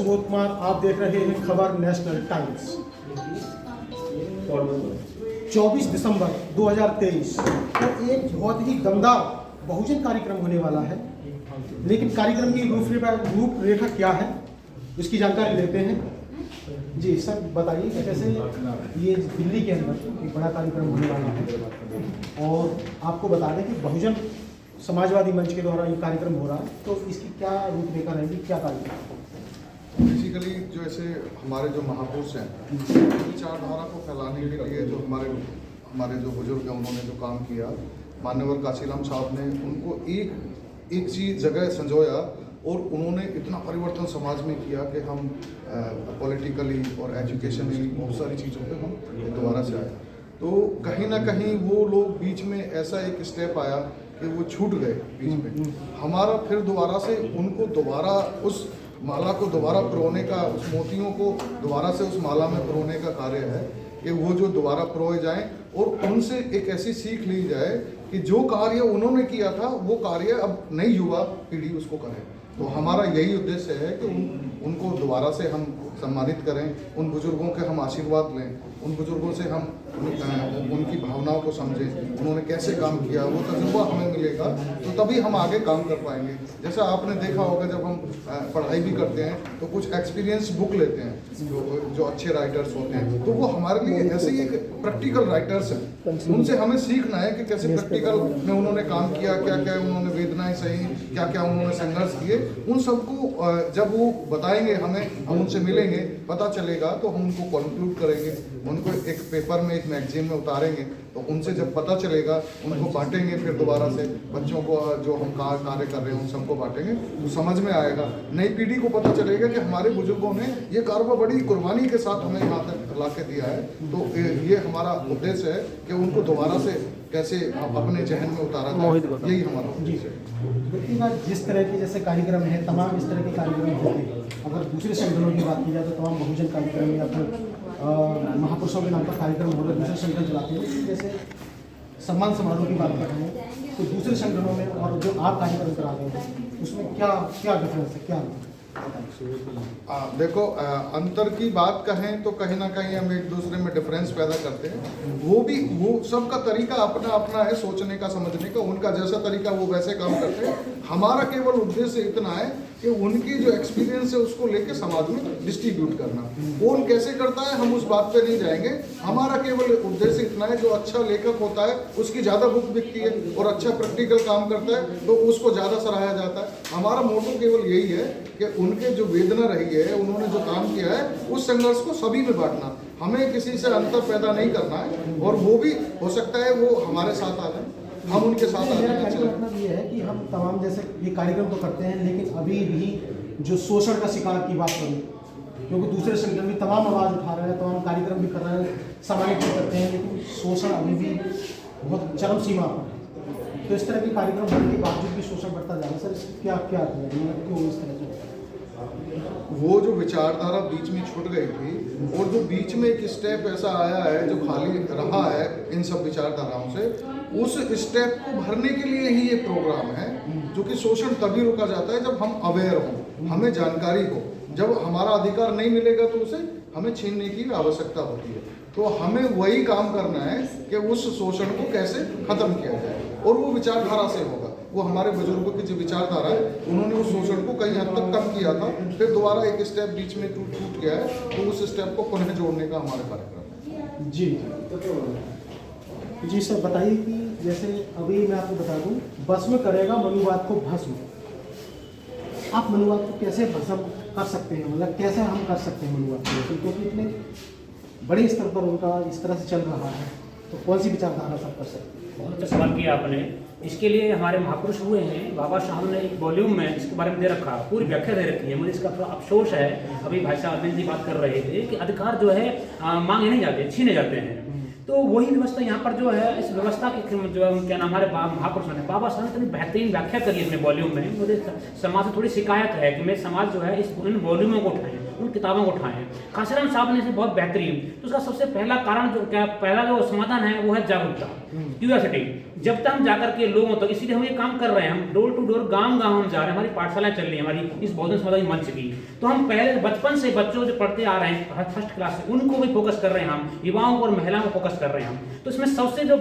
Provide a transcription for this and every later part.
सुबोध कुमार, आप देख रहे हैं खबर नेशनल टाइम्स। 24 दिसंबर 2023 को एक बहुत ही दमदार बहुजन कार्यक्रम होने वाला है, लेकिन कार्यक्रम की रूपरेखा क्या है इसकी जानकारी लेते हैं। जी सर, बताइए कि कैसे ये दिल्ली के अंदर एक बड़ा कार्यक्रम होने वाला है और आपको बता दें कि बहुजन समाजवादी मंच के द्वारा ये कार्यक्रम हो रहा है, तो इसकी क्या रूपरेखा रहेगी, क्या कार्यक्रम? बेसिकली जो ऐसे हमारे जो महापुरुष हैं, विचारधारा को फैलाने के लिए जो हमारे जो बुजुर्ग हैं, उन्होंने जो काम किया, मान्यवर काशीराम साहब ने उनको एक चीज़ जगह संजोया और उन्होंने इतना परिवर्तन समाज में किया कि हम पॉलिटिकली और एजुकेशनली बहुत सारी चीज़ों पे हम दोबारा से आए। तो कहीं ना कहीं वो लोग बीच में ऐसा एक स्टेप आया कि वो छूट गए बीच में। हमारा फिर दोबारा से उनको दोबारा उस माला को दोबारा पिरोने का, उस मोतियों को दोबारा से उस माला में पिरोने का कार्य है कि वो जो दोबारा पिरोए जाएं और उनसे एक ऐसी सीख ली जाए कि जो कार्य उन्होंने किया था वो कार्य अब नई युवा पीढ़ी उसको करे। तो हमारा यही उद्देश्य है कि उनको दोबारा से हम सम्मानित करें, उन बुजुर्गों के हम आशीर्वाद लें, उन बुजुर्गों से हम उनकी भावनाओं को समझें, उन्होंने कैसे काम किया, वो तजुर्बा हमें मिलेगा तो तभी हम आगे काम कर पाएंगे। जैसा आपने देखा होगा जब हम पढ़ाई भी करते हैं तो कुछ एक्सपीरियंस बुक लेते हैं जो अच्छे राइटर्स होते हैं, तो वो हमारे लिए ऐसे ही एक प्रैक्टिकल राइटर्स हैं। उनसे हमें सीखना है कि कैसे प्रैक्टिकल में उन्होंने काम किया, क्या क्या उन्होंने वेदनाएं सही, क्या क्या उन्होंने संघर्ष किए, उन सबको जब वो बताएंगे हमें, हम उनसे मिलेंगे, पता चलेगा तो हम उनको कंक्लूड करेंगे, उनको एक पेपर में, एक मैगजीन में उतारेंगे। तो उनसे जब पता चलेगा उनको बांटेंगे, फिर दोबारा से बच्चों को जो हम कार्य कर रहे हैं उन सबको बांटेंगे तो समझ में आएगा, नई पीढ़ी को पता चलेगा कि हमारे बुजुर्गों ने ये कार्य बड़ी कुर्बानी के साथ हमें यहाँ तक ला के दिया है। तो ये हमारा उद्देश्य है कि उनको दोबारा से कैसे अपने जहन में उतारा जाए, यही हमारा उद्देश्य है। जिस तरह के जैसे कार्यक्रम है, तमाम इस तरह के कार्यक्रम होते हैं, अगर दूसरे संगठनों की बात की जाए तो तमाम बहुजन कार्यक्रम या फिर महापुरुषों के नाम पर कार्यक्रम हो रहे दूसरे संगठन चलाते हैं। जैसे सम्मान समारोह की बात कर रहे हैं तो दूसरे संगठनों में और जो आप कार्यक्रम करा रहे हैं उसमें क्या क्या डिफरेंस है, क्या देखो, अंतर की बात कहें तो कहीं ना कहीं हम एक दूसरे में डिफरेंस पैदा करते हैं। वो सबका तरीका अपना अपना है सोचने का, समझने का, उनका जैसा तरीका वो वैसे काम करते हैं। हमारा केवल उद्देश्य इतना है कि उनकी जो एक्सपीरियंस है उसको लेके समाज में डिस्ट्रीब्यूट करना। कौन कैसे करता है हम उस बात पे नहीं जाएंगे, हमारा केवल उद्देश्य इतना है जो अच्छा लेखक होता है उसकी ज़्यादा बुक बिकती है और अच्छा प्रैक्टिकल काम करता है तो उसको ज़्यादा सराहा जाता है। हमारा मोटो केवल यही है कि उनके जो वेदना रही है, उन्होंने जो काम किया है, उस संघर्ष को सभी में बांटना। हमें किसी से अंतर पैदा नहीं करना है और वो भी हो सकता है वो हमारे साथ आ जाए, हम उनके साथ आ जाए। मतलब ये है कि हम तमाम जैसे ये कार्यक्रम तो करते हैं, लेकिन अभी भी जो शोषण का शिकार की बात करूँ, क्योंकि दूसरे संगठन भी तमाम आवाज़ उठा रहे हैं, तमाम कार्यक्रम भी कर रहे हैं, सम्मानित करते हैं, लेकिन शोषण अभी भी बहुत चरम सीमा पर है। तो इस तरह के कार्यक्रम होने के बावजूद भी शोषण बढ़ता जा रहा है। सर क्या क्या क्यों इस तरह से? वो जो विचारधारा बीच में छूट गई थी और जो बीच में एक स्टेप ऐसा आया है जो खाली रहा है इन सब विचारधाराओं से, उस स्टेप को भरने के लिए ही ये प्रोग्राम है। जो कि शोषण तभी रोका जाता है जब हम अवेयर हों, हमें जानकारी हो। जब हमारा अधिकार नहीं मिलेगा तो उसे हमें छीनने की आवश्यकता होती है। तो हमें वही काम करना है कि उस शोषण को कैसे खत्म किया जाए, और वो विचारधारा से होगा। वो हमारे बुजुर्गों की जो विचारधारा है, उन्होंने उस शोषण को कई हद तक कम किया था, फिर दोबारा एक स्टेप बीच में टूट गया है, तो उस स्टेप को पुनः जोड़ने का हमारा कार्यक्रम है। जी सर, बताइए कि जैसे अभी मैं आपको बता दूं, भस्म करेगा मनुवाद को भस्म। आप मनुवाद को कैसे भस्म कर सकते हैं, मतलब कैसे हम कर सकते हैं मनुवाद को, क्योंकि इतने बड़े स्तर पर उनका इस तरह से चल रहा है, तो कौन सी विचारधारा सब कर सकते हैं? बहुत अच्छा सवाल किया आपने। इसके लिए हमारे महापुरुष हुए हैं, बाबा साहब ने एक वॉल्यूम में इसके बारे में दे रखा, पूरी व्याख्या दे रखी है। मुझे इसका थोड़ा अफसोस है, अभी भाई साहब अरविंद जी बात कर रहे थे कि अधिकार जो है मांगे नहीं जाते, छीने जाते हैं। तो वही व्यवस्था यहाँ पर जो है, इस व्यवस्था की जो क्या नाम, हमारे महापुरुषों ने, बाबा साहब ने इतनी बेहतरीन व्याख्या करी अपने वॉल्यूम में। मुझे समाज से थोड़ी शिकायत है कि मैं समाज जो है इन वॉल्यूमों को उठाएं, उन किताबों को उठाएं। काशीराम साहब ने इसे बहुत बेहतरीन, तो उसका सबसे पहला कारण जो क्या, पहला जो समाधान है वो है जागरूकता। क्यों सिटी, जब तक हम जाकर के लोगों तक, इसीलिए हम ये काम कर रहे हैं, हम डोर टू डोर गांव गांव हम जा रहे हैं, हमारी पाठशालाएं चल रही है हमारी इस बहुजन समाज मंच की। तो हम पहले बचपन से बच्चों जो पढ़ते आ रहे हैं फर्स्ट क्लास से, उनको भी फोकस कर रहे हैं हम, युवाओं और महिलाओं को फोकस कर रहे हैं हम। तो इसमें सबसे जो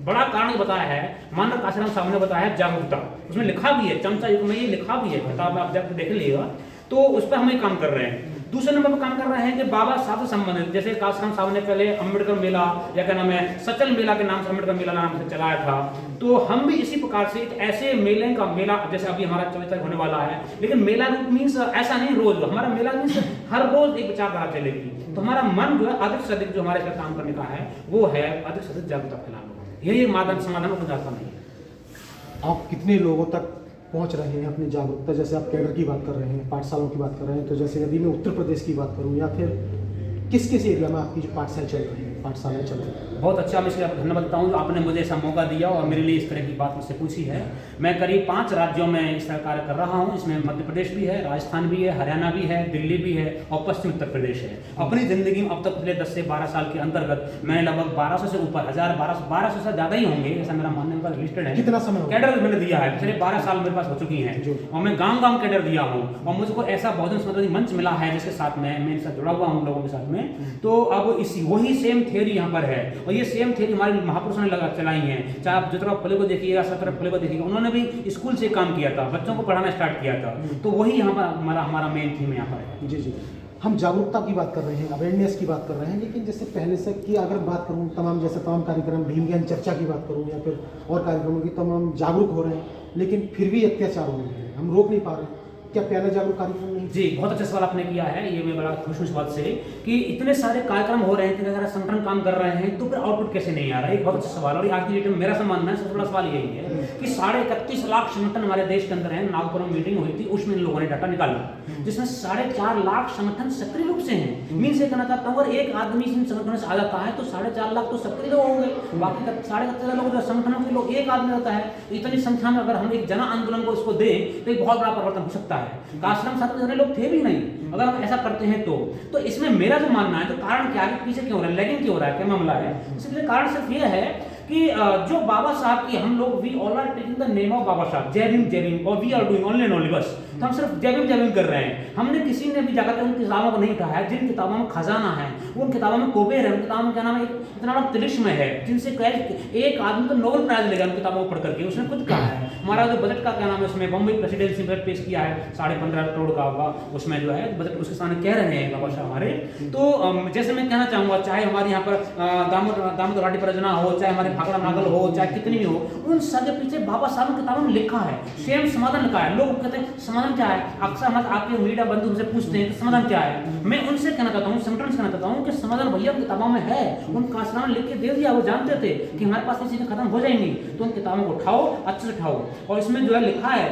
बड़ा कारण बताया है मानव काशीराम साहब ने बताया है जागरूकता, उसमें लिखा भी है, चमचा युग में ये लिखा भी है, किताब आप जब देख लीजिएगा। तो उस पर हम ये काम कर रहे हैं। दूसरे नंबर पर काम कर रहे हैं कि बाबा साहब से संबंधित, जैसे काशीराम साहब ने पहले अम्बेडकर मेला या क्या नाम है सचल मेला के नाम से अम्बेडकर मेला नाम से चलाया था, तो हम भी इसी प्रकार से एक ऐसे मेले का मेला, जैसे अभी हमारा 24 तारीख होने वाला है, लेकिन मेला मीन्स ऐसा नहीं रोज, हमारा मेला मीन्स हर रोज एक विचारधारा चलेगी। तो हमारा मन जो है अधिक से अधिक जो हमारे साथ काम करने का है वो है अधिक से अधिक जागरूकता फैलाना, यही माध्यम समाधान को जाता नहीं है। आप कितने लोगों तक पहुंच रहे हैं अपनी जागरूकता, जैसे आप कैडर की बात कर रहे हैं, पाठशालाओं की बात कर रहे हैं, तो जैसे यदि मैं उत्तर प्रदेश की बात करूं या फिर किस किस एरिया में आपकी जो पाठशालाएं चल रही हैं, पाठशालाएं चल रही हैं? बहुत अच्छा, मैं इसलिए आपको धन्यवाद देता हूँ जो आपने मुझे ऐसा मौका दिया और मेरे लिए इस तरह की बात मुझसे पूछी है। मैं करीब 5 राज्यों में इस तरह कार्य कर रहा हूँ, इसमें मध्य प्रदेश भी है, राजस्थान भी है, हरियाणा भी है, दिल्ली भी है और पश्चिम उत्तर प्रदेश है। अपनी ज़िंदगी में अब तक पिछले 10 से 12 साल के अंतर्गत मैंने लगभग 1200 से ऊपर 1200 से ज़्यादा ही होंगे, ऐसा मेरा मानने का लिस्टेड है। कितना समय कैडर मैंने दिया है, पिछले 12 साल मेरे पास हो चुकी हैं और मैं गाँव गाँव कैडर दिया हूँ और मुझको ऐसा बहुजन समाज मंच मिला है जिसके साथ मैं इनके साथ जुड़ा हुआ हूँ लोगों के साथ में। तो अब इसी वही सेम थियरी यहाँ पर है और ये सेम थियरी हमारे महापुरुषों ने लगा चलाई है। चाहे आप ज्योतिराव फुले को देखिएगा, सत्यनारायण फुले को देखिएगा, उन्होंने भी स्कूल से काम किया था, बच्चों को पढ़ाना स्टार्ट किया था। तो वही यहाँ पर हमारा मेन थीम यहाँ पर है। जी जी, हम जागरूकता की बात कर रहे हैं, अवेयरनेस की बात कर रहे हैं, लेकिन जैसे पहले से की अगर बात करूँ तमाम कार्यक्रम, भीम ज्ञान चर्चा की बात करूँ या फिर और कार्यक्रमों की, तमाम जागरूक हो रहे हैं, लेकिन फिर भी अत्याचार हो रहे हैं, हम रोक नहीं पा रहे हैं। क्या पहला जागरूक कार्यक्रम नहीं? जी, बहुत अच्छा सवाल आपने किया है, ये मैं बड़ा खुश हूँ इस बात से कि इतने सारे कार्यक्रम हो रहे हैं, इतने सारे संगठन काम कर रहे हैं, तो फिर आउटपुट कैसे नहीं आ रहा है? एक बहुत अच्छा सवाल। और आज की डेट में मेरा मानना है सबसे बड़ा सवाल यही है कि 31.5 लाख संगठन हमारे देश के अंदर है। नागपुर में मीटिंग हुई थी, उसमें इन लोगों ने डाटा निकाला जिसमें 4.5 लाख संगठन सक्रिय रूप से हैं। मीन से कहना चाहता हूँ अगर एक आदमी इन संगठनों से आ जाता है तो 4.5 लाख तो सक्रिय लोग होंगे, बाकी 3.5 लोग जो संगठनों के लोग एक आदमी रहता है। इतनी संख्या में अगर हम एक जन आंदोलन को इसको दें तो एक बहुत बड़ा परिवर्तन हो सकता है। काशीराम साहब जैसे लोग थे भी नहीं अगर हम ऐसा करते हैं तो इसमें मेरा जो मानना है, तो कारण क्या है, पीछे क्यों हो रहा है, लेकिन क्यों हो रहा है, क्या मामला है? इसलिए कारण सिर्फ ये है कि जो बाबा साहब की हम लोग we all are taking the name of Baba Saheb, जय भीम और we are doing only and only, बस। तो हम सिर्फ जय भीम कर रहे हैं। हमने किसी ने भी जाकर उन किताबों को नहीं उठाया जिन किताबों में खजाना है, उन किताबों में कुबेर है, उन किताबों में क्या नाम है, इतना बड़ा तिलिस्म है जिनसे एक आदमी तो नोबेल प्राइज लेगा उन किताबों को पढ़ करके। उसने खुद कहा है हमारा जो बजट का क्या नाम है, उसमें बॉम्बे प्रेसिडेंसी बजट पेश किया है 15.5 करोड़ का होगा, उसमें जो है बजट उसके सामने कह रहे हैं बाबा साहब हमारे। तो जैसे मैं कहना चाहूँगा, चाहे हमारे यहाँ पर दामोदर घाटी परियोजना हो, चाहे हमारे भाखड़ा नागल हो, चाहे कितनी भी हो, उन सबके पीछे बाबा साहब ने किताबों में लिखा है, सेम समाधान लिखा है। लोग कहते हैं समाधान क्या है, अक्सर हमारे आपके मीडिया बंधु हमसे पूछते हैं कि समाधान क्या है। मैं उनसे कहना चाहता हूँ, संगठन से कहना चाहता हूँ कि समाधान भैया किताबों में है, उन काशीराम लिख के दे दिया। वो जानते थे कि हमारे पास ये चीजें खत्म हो जाएंगी, तो उन किताबों को उठाओ, अच्छे से उठाओ। और इसमें जो है लिखा है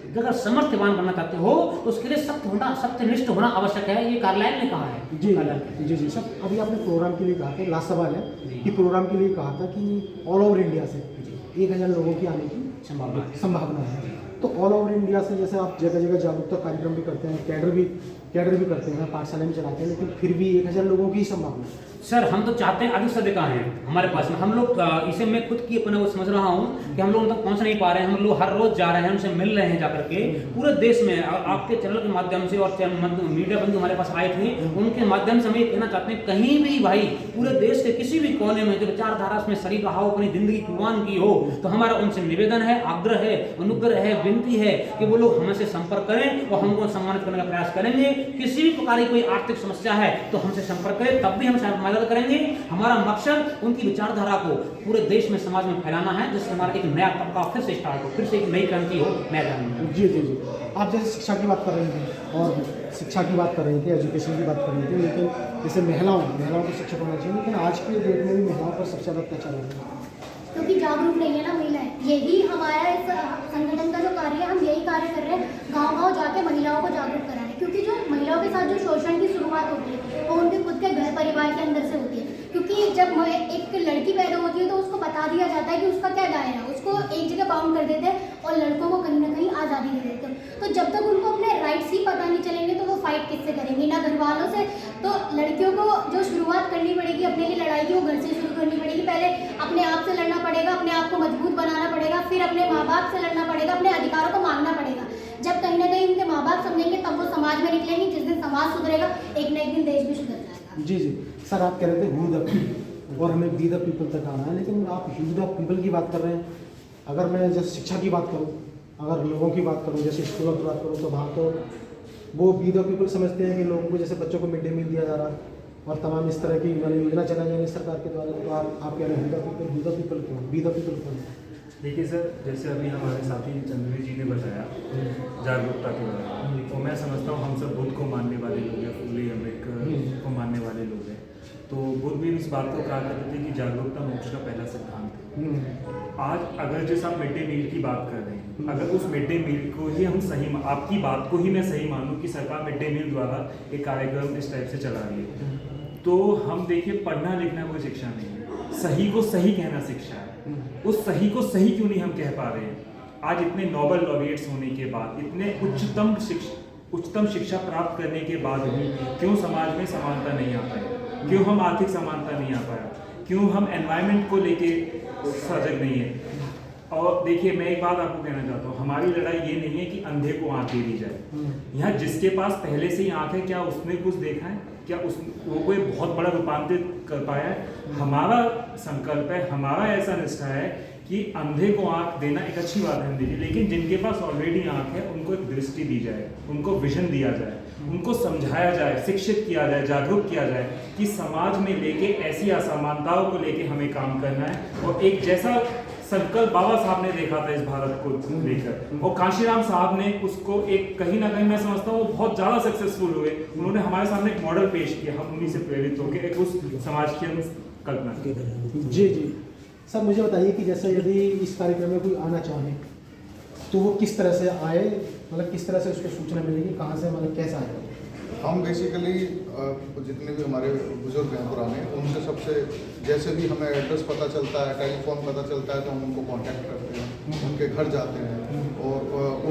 कि अगर समर्थवान बनना चाहते हो तो उसके लिए सत्यनिष्ठ होना आवश्यक है, ये कार्लाइल ने कहा है। जी जी सर, अभी आपने प्रोग्राम के लिए कहा था, लास्ट सवाल है कि प्रोग्राम के लिए कहा था कि ऑल ओवर इंडिया से 1000 लोगों की आने की संभावना है। तो ऑल ओवर इंडिया से जैसे आप जगह जगह जागरूकता कार्यक्रम भी करते हैं, कैडर भी करते हैं, पाठशाला भी चलाते हैं, लेकिन फिर भी 1000 लोगों की संभावना है। सर हम तो चाहते हैं अधिक से अधिक आए हमारे पास में। हम लोग इसे मैं खुद की अपने वो समझ रहा हूँ कि हम लोग उन तक पहुँच नहीं पा रहे हैं। हम लोग हर रोज जा रहे हैं, उनसे मिल रहे हैं जाकर के पूरे देश में। आपके चैनल के माध्यम से और मीडिया बंधु हमारे पास आए थे, उनके माध्यम से हम ये कहना चाहते हैं कहीं भी भाई पूरे देश के किसी भी कोने में जो विचारधारा में शरीक रहा हो, अपनी जिंदगी कुर्बान की हो, तो हमारा उनसे निवेदन है, आग्रह है, अनुग्रह है, विनती है कि वो लोग हमसे संपर्क करें और हमको सम्मानित करने का प्रयास करेंगे। किसी भी प्रकार की कोई आर्थिक समस्या है तो हमसे संपर्क करें, तब भी हम मदद करेंगे। हमारा मकसद उनकी विचारधारा को पूरे देश में, समाज में फैलाना है, जिससे हमारा एक नया तबका फिर से स्टार्ट हो, फिर से एक नई क्रांति हो, नया जन्म। जी जी जी, आप जैसे शिक्षा की बात कर रहे थे और शिक्षा की बात कर रहे थे, एजुकेशन की बात कर रहे थे, लेकिन जैसे महिलाओं को शिक्षित होना चाहिए, लेकिन आज के डेट में भी महिलाओं पर सबसे ज़्यादा अत्याचार हो रहा है क्योंकि जागरूक नहीं है ना महिलाएं। यही हमारा इस संगठन का जो कार्य है, हम यही कार्य कर रहे हैं, गांव-गांव जाके महिलाओं को जागरूक कराने। क्योंकि जो महिलाओं के साथ जो शोषण की शुरुआत होती है वो उनके खुद के घर परिवार के अंदर से होती है। क्योंकि जब एक लड़की पैदा होती है तो उसको बता दिया जाता है कि उसका क्या दायरा है, उसको एक जगह बाउंड कर देते हैं और लड़कों को कहीं ना कहीं आज़ादी दे देते हैं। तो जब तक उनको अपने राइट्स ही पता नहीं चलेंगे तो वो फाइट किससे करेंगी, ना घर वालों से। तो लड़कियों को जो शुरुआत करनी पड़ेगी अपने लिए लड़ाई की, वो घर से शुरू करनी पड़ेगी। पहले अपने आप से लड़ना पड़ेगा, अपने आप को मजबूत बनाना पड़ेगा, फिर अपने माँ बाप से लड़ना पड़ेगा, अपने अधिकारों को मांगना पड़ेगा। जब कहीं ना कहीं उनके माँ बाप समझेंगे तब वो समाज में निकलेंगे। जिस दिन समाज सुधरेगा एक न एक दिन देश भी सुधर जाएगा। जी जी सर, आप कह रहे थे हू द पीपल और हमें बी द पीपल तक आना है, लेकिन आप हू द पीपल की बात कर रहे हैं। अगर मैं जैसे शिक्षा की बात करूँ, अगर लोगों की बात करूँ, जैसे स्कूलों की बात करूँ, तो वहाँ तो वो बी द पीपल समझते हैं कि लोगों को जैसे बच्चों को मिड डे मील दिया जा रहा है और तमाम इस तरह की योजना चलाई जा रही है सरकार के द्वारा। तो आप कह रहे हैं हू द पीपल क्यों, बी द पीपल क्यों? देखिए सर, जैसे अभी हमारे साथी चंद्रवीर जी ने बताया जागरूकता के बारे में, तो मैं समझता हूँ हम सब बुद्ध को मानने वाले लोग हैं, फुले अम्बेडकर को मानने वाले लोग हैं। तो बुद्ध भी इस बात को कहा करते थे कि जागरूकता मोक्ष का पहला सिद्धांत है। आज अगर जैसे आप मिड डे मील की बात कर रहे हैं, अगर उस मिड डे मील को ही हम सही, आपकी बात को ही मैं सही मानूं कि सरकार मिड डे मील द्वारा एक कार्यक्रम इस टाइप से चला रही है, तो हम देखिए पढ़ना लिखना कोई शिक्षा नहीं है, सही को सही कहना शिक्षा है। उस सही को सही क्यों नहीं हम कह पा रहे हैं? आज इतने नोबेल लॉरिएट्स होने के बाद, इतने उच्चतम शिक्षा प्राप्त करने के बाद भी क्यों समाज में समानता नहीं आ पाई? क्यों हम आर्थिक समानता नहीं आ पाया? क्यों हम एनवायरनमेंट को लेके सजग नहीं है? और देखिए मैं एक बात आपको कहना चाहता हूँ, हमारी लड़ाई ये नहीं है कि अंधे को आंख दे दी जाए। यहाँ जिसके पास पहले से ही आंख है, क्या उसने कुछ देखा है? क्या वो कोई बहुत बड़ा रूपांतरित कर पाया है? हमारा संकल्प है, हमारा ऐसा निष्ठा है कि अंधे को आंख देना एक अच्छी बात है दीजिए, लेकिन जिनके पास ऑलरेडी आंख है उनको एक दृष्टि दी जाए, उनको विजन दिया जाए, उनको समझाया जाए, शिक्षित किया जाए, जागरूक किया जाए कि समाज में लेके ऐसी असमानताओं को लेके हमें काम करना है। और एक जैसा संकल्प बाबा साहब ने देखा था इस भारत को लेकर, और कांशीराम साहब ने उसको एक कहीं ना कहीं मैं समझता हूँ वो बहुत ज़्यादा सक्सेसफुल हुए। उन्होंने हमारे सामने एक मॉडल पेश किया, हम उन्हीं से प्रेरित होकर एक उस समाज की हम कल्पना की। जी जी सर, मुझे बताइए कि जैसे यदि इस कार्यक्रम में कोई आना चाहे तो वो किस तरह से आए, मतलब किस तरह से उसको सूचना मिलेगी, कहाँ से, मतलब कैसा आएगा? हम बेसिकली जितने भी हमारे बुजुर्ग हैं पुराने, उनसे सबसे जैसे भी हमें एड्रेस पता चलता है, टेलीफोन पता चलता है, तो हम उनको कांटेक्ट करते हैं, उनके घर जाते हैं और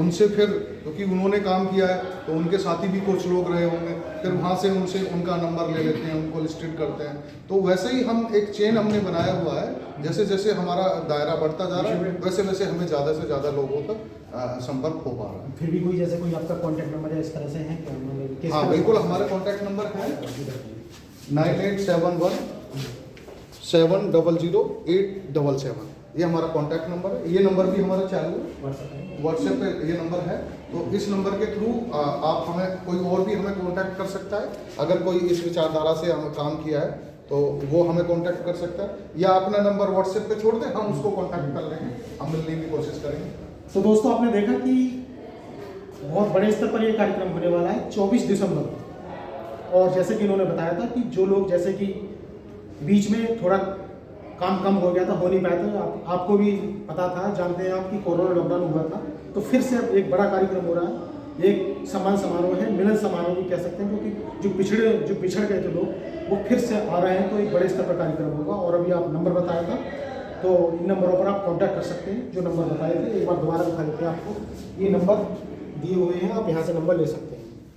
उनसे फिर क्योंकि उन्होंने काम किया है तो उनके साथी भी कुछ लोग रहे होंगे, फिर वहाँ से उनसे उनका नंबर ले लेते हैं, उनको लिस्टेड करते हैं। तो वैसे ही हम एक चेन हमने बनाया हुआ है, जैसे जैसे हमारा दायरा बढ़ता जा रहा है वैसे वैसे हमें ज़्यादा से ज़्यादा लोगों तक संपर्क हो पा रहा है। फिर भी कोई जैसे कोई आपका कॉन्टैक्ट नंबर है इस तरह से है क्या? मतलब हाँ बिल्कुल, हमारे कॉन्टैक्ट नंबर है 9871 700 877। ये हमारा कॉन्टैक्ट नंबर है। ये नंबर भी हमारा चालू है, व्हाट्सएप पे ये नंबर है। तो इस नंबर के थ्रू आप हमें, कोई और भी हमें कॉन्टैक्ट कर सकता है। अगर कोई इस विचारधारा से हमें काम किया है तो वो हमें कॉन्टैक्ट कर सकता है, या अपना नंबर व्हाट्सएप पे छोड़ दें, हम उसको कॉन्टैक्ट कर लेंगे, हम मिलने की कोशिश करेंगे। तो दोस्तों आपने देखा कि बहुत बड़े स्तर पर ये कार्यक्रम होने वाला है 24 दिसंबर को। और जैसे कि इन्होंने बताया था कि जो लोग जैसे कि बीच में थोड़ा काम कम हो गया था, हो नहीं पाया था, आपको भी पता था, जानते हैं आप कि कोरोना लॉकडाउन हुआ था, तो फिर से अब एक बड़ा कार्यक्रम हो रहा है। एक सम्मान समारोह है, मिलन समारोह भी कह सकते हैं, क्योंकि जो पिछड़ गए थे लोग वो फिर से आ रहे हैं। तो एक बड़े स्तर पर कार्यक्रम होगा। और अभी आप नंबर बताया था, तो इन नंबरों पर आप कांटेक्ट कर सकते हैं, जो नंबर बताए थे। एक बार दोबारा दिखा देते हैं आपको, ये नंबर दिए हुए हैं, आप यहाँ से नंबर ले सकते हैं।